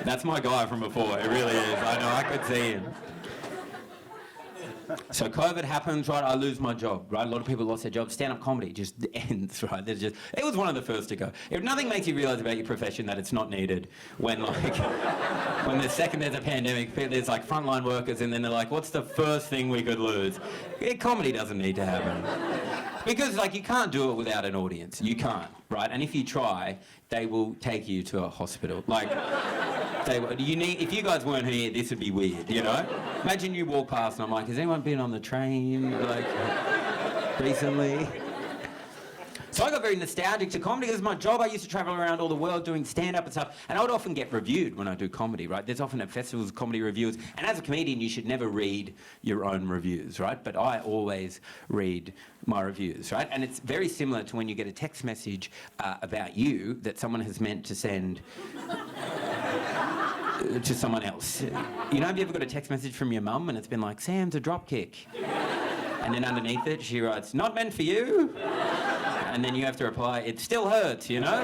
That's my guy from before. It really is. I know. I could see him. So COVID happens, right? I lose my job, right? A lot of people lost their jobs. Stand-up comedy just ends, right? It was one of the first to go. If nothing makes you realise about your profession that it's not needed, when when the second there's a pandemic, there's like frontline workers, and then they're like, what's the first thing we could lose? Comedy doesn't need to happen. Because like you can't do it without an audience. You can't, right? And if you try, they will take you to a hospital. Like, if you guys weren't here, this would be weird, you know? Imagine you walk past and I'm like, has anyone been on the train, like, recently? So I got very nostalgic to comedy. It was my job. I used to travel around all the world doing stand-up and stuff, and I would often get reviewed when I do comedy, right? There's often at festivals comedy reviews, and as a comedian, you should never read your own reviews, right? But I always read my reviews, right? And it's very similar to when you get a text message about you that someone has meant to send to someone else. You know, have you ever got a text message from your mum and it's been like, Sam's a dropkick? And then underneath it, she writes, not meant for you. And then you have to reply, it still hurts, you know?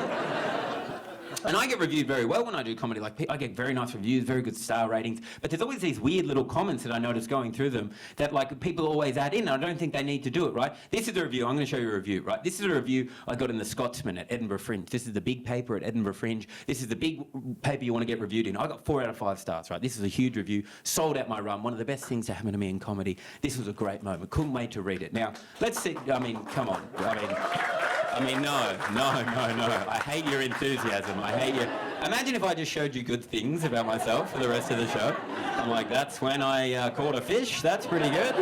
And I get reviewed very well when I do comedy. Like, I get very nice reviews, very good star ratings. But there's always these weird little comments that I notice going through them that, like, people always add in. I don't think they need to do it, right? This is a review. I'm going to show you a review, right? This is a review I got in the Scotsman at Edinburgh Fringe. This is the big paper at Edinburgh Fringe. This is the big paper you want to get reviewed in. I got 4 out of 5 stars, right? This is a huge review. Sold out my run. One of the best things to happen to me in comedy. This was a great moment. Couldn't wait to read it. Now, let's see. I mean, come on. No. I hate your enthusiasm. I hate your... Imagine if I just showed you good things about myself for the rest of the show. I'm like, that's when I caught a fish. That's pretty good.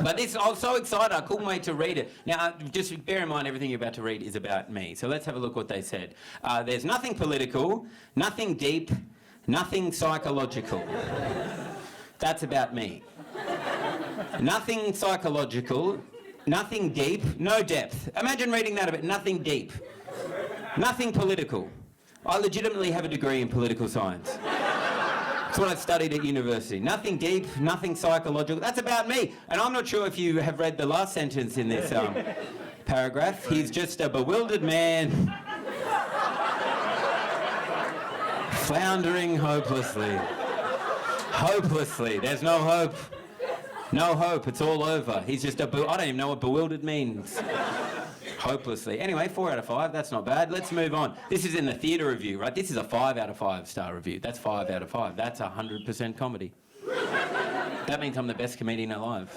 But this, I was so excited, I couldn't wait to read it. Now, just bear in mind, everything you're about to read is about me. So let's have a look what they said. There's nothing political, nothing deep, nothing psychological. That's about me. Nothing psychological, nothing deep, no depth. Imagine reading that a bit. Nothing deep. Nothing political. I legitimately have a degree in political science. That's what I studied at university. Nothing deep, nothing psychological. That's about me. And I'm not sure if you have read the last sentence in this paragraph. He's just a bewildered man, floundering hopelessly. Hopelessly. There's no hope. No hope, it's all over. He's just I don't even know what bewildered means. Hopelessly. Anyway, 4 out of 5, that's not bad. Let's move on. This is in the theatre review, right? This is a 5 out of 5 star review. That's 5 out of 5. That's 100% comedy. That means I'm the best comedian alive.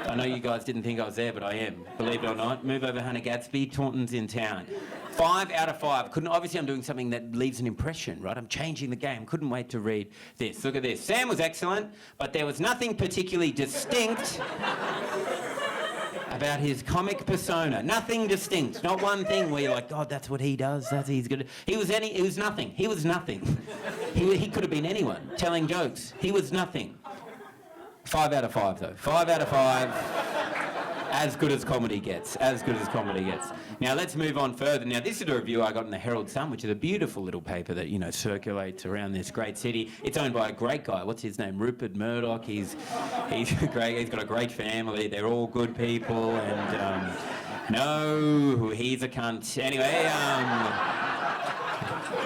I know you guys didn't think I was there, but I am. Believe it or not. Move over, Hannah Gadsby. Taunton's in town. 5 out of 5. Obviously, I'm doing something that leaves an impression, right? I'm changing the game. Couldn't wait to read this. Look at this. Sam was excellent, but there was nothing particularly distinct about his comic persona. Nothing distinct. Not one thing where you're like, God, that's what he does. He's good. He was nothing. He was nothing. He could have been anyone telling jokes. He was nothing. 5 out of 5, though. 5 out of 5. As good as comedy gets. As good as comedy gets. Now, let's move on further. Now, this is a review I got in the Herald Sun, which is a beautiful little paper that, you know, circulates around this great city. It's owned by a great guy. What's his name? Rupert Murdoch. He's great. He's got a great family. They're all good people. And, no, he's a cunt. Anyway,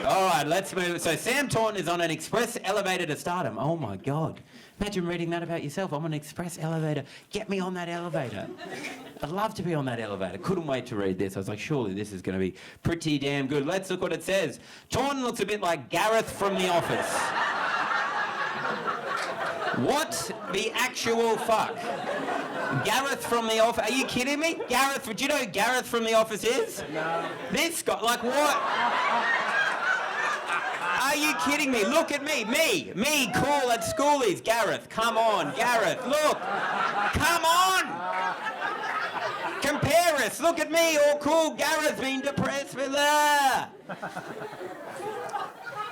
all right, let's move. So Sam Taunton is on an express elevator to stardom. Oh, my God. Imagine reading that about yourself. I'm on an express elevator. Get me on that elevator. I'd love to be on that elevator. Couldn't wait to read this. I was like, surely this is going to be pretty damn good. Let's look what it says. Taunton looks a bit like Gareth from The Office. What the actual fuck? Gareth from The Office. Are you kidding me? Gareth, do you know who Gareth from The Office is? No. This guy, like what? Are you kidding me? Look at me, cool at schoolies. Gareth, come on, Gareth, look. Come on. Compare us. Look at me, all cool. Gareth being depressed with that.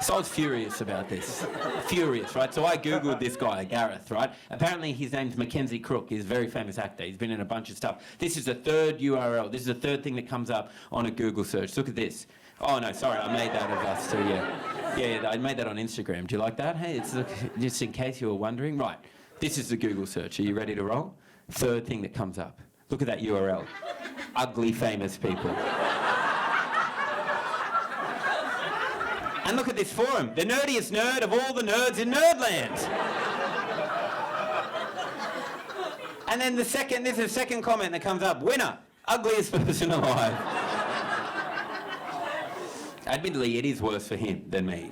So I was furious about this. Furious, right? So I Googled this guy, Gareth, right? Apparently his name's Mackenzie Crook. He's a very famous actor. He's been in a bunch of stuff. This is the 3rd URL. This is the 3rd thing that comes up on a Google search. Look at this. Oh, no, sorry, I made that of us too, yeah. Yeah, I made that on Instagram. Do you like that? Hey, it's just in case you were wondering. Right, this is the Google search. Are you ready to roll? 3rd thing that comes up. Look at that URL. Ugly famous people. And look at this forum. The nerdiest nerd of all the nerds in Nerdland. And then there's a second comment that comes up. Winner, ugliest person alive. Admittedly, it is worse for him than me.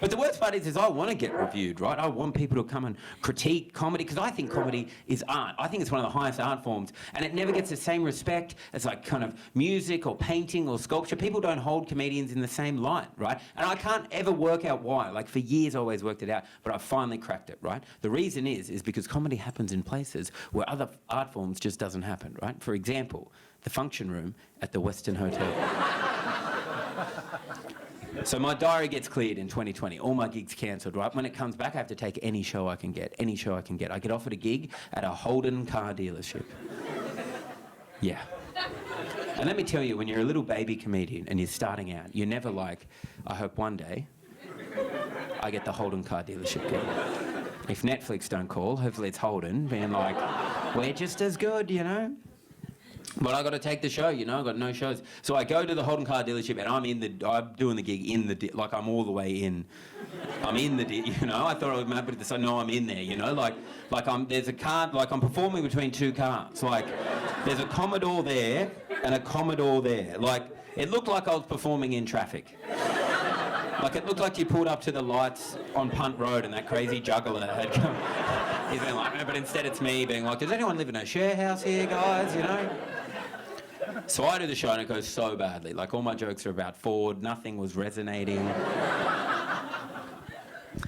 But the worst part is I want to get reviewed, right? I want people to come and critique comedy, because I think comedy is art. I think it's one of the highest art forms, and it never gets the same respect as like kind of music or painting or sculpture. People don't hold comedians in the same light, right? And I can't ever work out why. Like for years I always worked it out, but I finally cracked it, right? The reason is because comedy happens in places where other art forms just doesn't happen, right? For example, the function room at the Western Hotel. So my diary gets cleared in 2020. All my gigs cancelled, right? When it comes back, I have to take any show I can get. Any show I can get. I get offered a gig at a Holden car dealership. Yeah. And let me tell you, when you're a little baby comedian and you're starting out, you're never like, I hope one day I get the Holden car dealership gig. If Netflix don't call, hopefully it's Holden being like, we're just as good, you know? But I got to take the show, you know. I got no shows, so I go to the Holden car dealership, and I'm doing the gig in the like I'm all the way in. I'm in the you know. I thought I was mad, but so no, I'm in there, you know. Like there's a car, like I'm performing between two cars. Like there's a Commodore there and a Commodore there. Like it looked like I was performing in traffic. Like it looked like you pulled up to the lights on Punt Road and that crazy juggler had come. He's been like, but instead it's me being like, does anyone live in a share house here, guys? You know. So I do the show and it goes so badly. Like all my jokes are about Ford, nothing was resonating.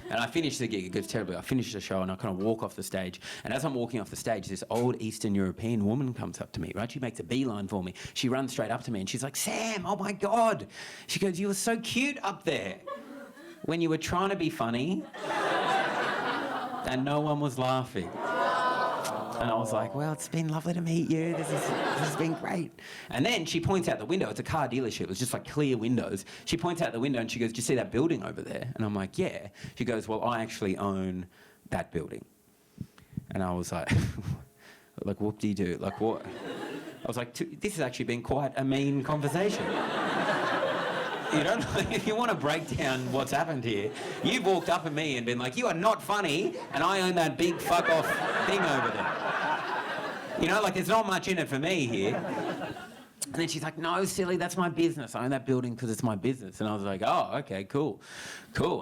And I finish the gig, it goes terribly. I finish the show and I kind of walk off the stage. And as I'm walking off the stage, this old Eastern European woman comes up to me, right? She makes a beeline for me. She runs straight up to me and she's like, Sam, oh my God. She goes, you were so cute up there when you were trying to be funny and no one was laughing. And I was like, well, it's been lovely to meet you. This has been great. And then she points out the window. It's a car dealership. It was just like clear windows. She points out the window and she goes, do you see that building over there? And I'm like, yeah. She goes, well, I actually own that building. And I was like, like, whoop-de-doo. Like, what? I was like, this has actually been quite a mean conversation. You know, if you want to break down what's happened here, you've walked up at me and been like, you are not funny, and I own that big fuck-off thing over there. You know, like, there's not much in it for me here. And then she's like, no, silly, that's my business. I own that building because it's my business. And I was like, oh, okay, cool.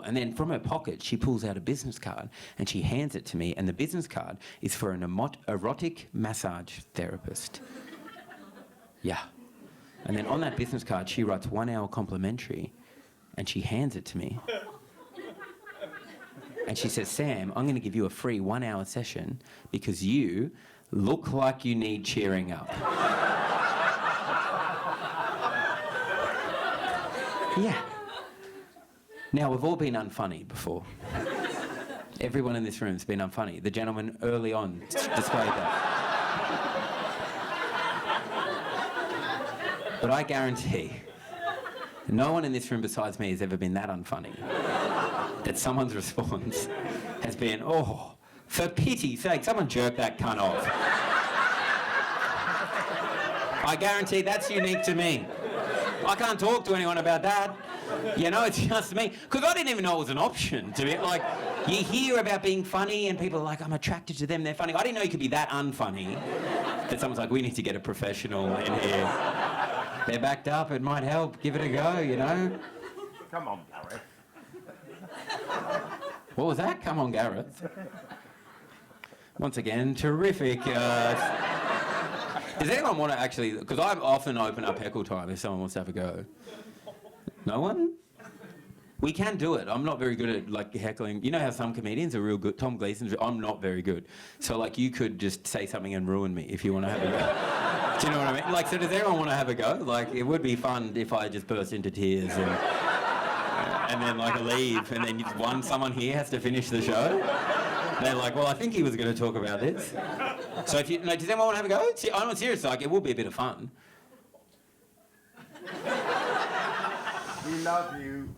And then from her pocket, she pulls out a business card and she hands it to me, and the business card is for an erotic massage therapist. Yeah. And then on that business card, she writes 1 hour complimentary, and she hands it to me. And she says, Sam, I'm going to give you a free 1 hour session because you look like you need cheering up. Yeah. Now, we've all been unfunny before. Everyone in this room's been unfunny. The gentleman early on displayed that. But I guarantee no one in this room besides me has ever been that unfunny that someone's response has been, oh, for pity's sake, someone jerk that cunt off. I guarantee that's unique to me. I can't talk to anyone about that. You know, it's just me. Because I didn't even know it was an option to be like, you hear about being funny and people are like, I'm attracted to them, they're funny. I didn't know you could be that unfunny that someone's like, we need to get a professional in here. They're backed up, it might help. Give it a go, you know? Come on, Gareth. What was that? Come on, Gareth. Once again, terrific. Does anyone want to actually... Because I often open up heckle time if someone wants to have a go. No one? We can do it. I'm not very good at like heckling. You know how some comedians are real good? Tom Gleason's... I'm not very good. So like you could just say something and ruin me if you want to have a go. Do you know what I mean? Like, so does everyone want to have a go? Like, it would be fun if I just burst into tears and then like leave, and then someone here has to finish the show. They're like, well, I think he was going to talk about this. So if you, no, does anyone want to have a go? See, I'm not serious. Like, it would be a bit of fun. We love you.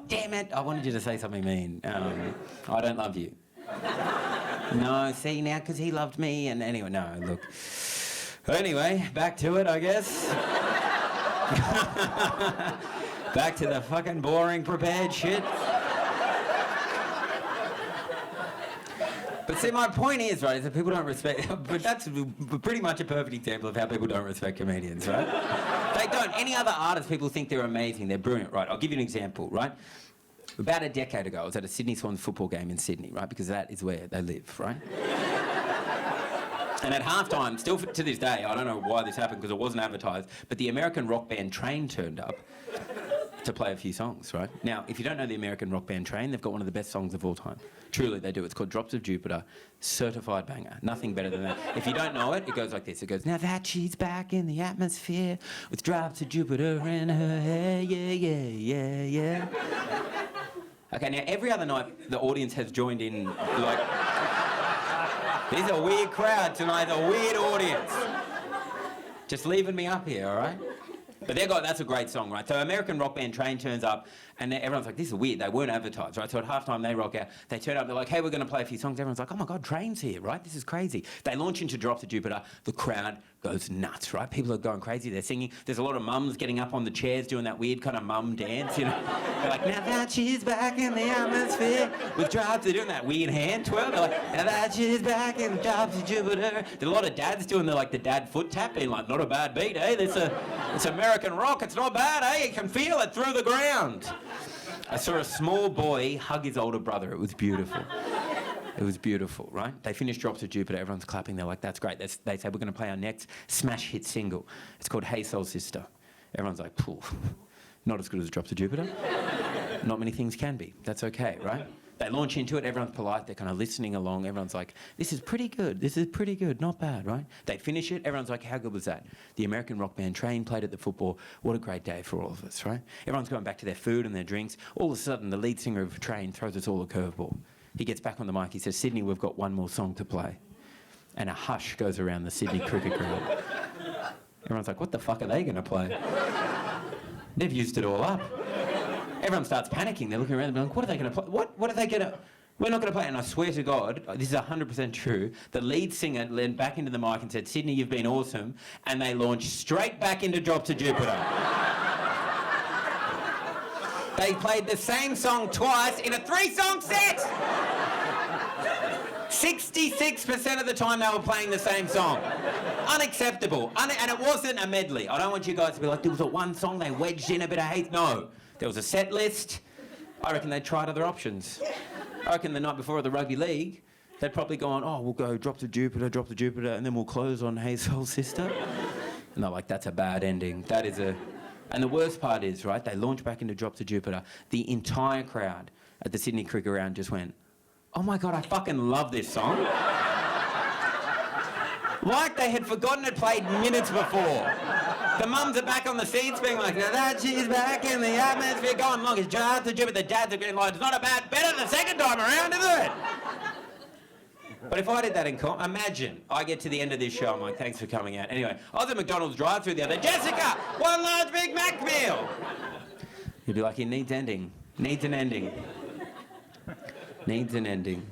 Damn it! I wanted you to say something mean. I don't love you. No, see now, because he loved me, and anyway, no, look. Anyway, back to it, I guess. Back to the fucking boring prepared shit. But see, my point is, right, is that people don't respect... But that's pretty much a perfect example of how people don't respect comedians, right? They don't. Any other artists, people think they're amazing, they're brilliant, right? I'll give you an example, right? About a decade ago, I was at a Sydney Swans football game in Sydney, right? Because that is where they live, right? And at halftime, still to this day, I don't know why this happened because it wasn't advertised, but the American rock band Train turned up to play a few songs, right? Now, if you don't know the American rock band Train, they've got one of the best songs of all time. Truly, they do. It's called Drops of Jupiter. Certified banger. Nothing better than that. If you don't know it, it goes like this. It goes, now that she's back in the atmosphere with drops of Jupiter in her hair, yeah, yeah, yeah, yeah. Okay, now every other night, the audience has joined in, like... This is a weird crowd tonight, a weird audience. Just leaving me up here, all right? But that's a great song, right? So American rock band Train turns up, and everyone's like, this is weird. They weren't advertised, right? So at halftime, they rock out. They turn up, they're like, hey, we're going to play a few songs. Everyone's like, oh my God, Train's here, right? This is crazy. They launch into Drops of Jupiter. The crowd goes nuts, right? People are going crazy. They're singing. There's a lot of mums getting up on the chairs doing that weird kind of mum dance, you know? They're like, now that she's back in the atmosphere with drops. They're doing that weird hand twirl. They're like, now that she's back in the Drops of Jupiter. There's a lot of dads doing the dad foot tap, being like, not a bad beat, eh? It's American rock. It's not bad, eh? You can feel it through the ground. I saw a small boy hug his older brother. It was beautiful. It was beautiful, right? They finished Drops of Jupiter. Everyone's clapping. They're like, that's great. They say, we're going to play our next smash hit single. It's called Hey Soul Sister. Everyone's like, pooh, not as good as Drops of Jupiter. Not many things can be. That's okay, right? They launch into it. Everyone's polite. They're kind of listening along. Everyone's like, this is pretty good. This is pretty good. Not bad, right? They finish it. Everyone's like, how good was that? The American rock band Train played at the football. What a great day for all of us, right? Everyone's going back to their food and their drinks. All of a sudden, the lead singer of Train throws us all a curveball. He gets back on the mic. He says, Sydney, we've got one more song to play. And a hush goes around the Sydney cricket ground. Everyone's like, what the fuck are they going to play? They've used it all up. Everyone starts panicking. They're looking around and being like, what are they going to play? What are they going to... We're not going to play. And I swear to God, this is 100% true, the lead singer leaned back into the mic and said, Sydney, you've been awesome. And they launched straight back into Drops of Jupiter. They played the same song twice in a 3-song set! 66% of the time they were playing the same song. Unacceptable. And it wasn't a medley. I don't want you guys to be like, there was a one song they wedged in a bit of hate. No. There was a set list. I reckon they tried other options. I reckon the night before at the rugby league, they'd probably gone, oh, we'll go Drops of Jupiter, and then we'll close on Hey Soul Sister. And they're like, that's a bad ending. That is a... And the worst part is, right, they launched back into Drops of Jupiter. The entire crowd at the Sydney Cricket Ground just went, oh my God, I fucking love this song. Like they had forgotten it played minutes before. The mums are back on the seats being like, now that she's back in the atmosphere, going along, it's Drops of Jupiter. The dads are being like, it's not a bad, better the second time around, is it? But if I did that imagine I get to the end of this show, I'm like, thanks for coming out. Anyway, I was at McDonald's drive-thru the other day. Jessica, one large Big Mac meal. You'd be like, it needs ending. Needs an ending. Needs an ending.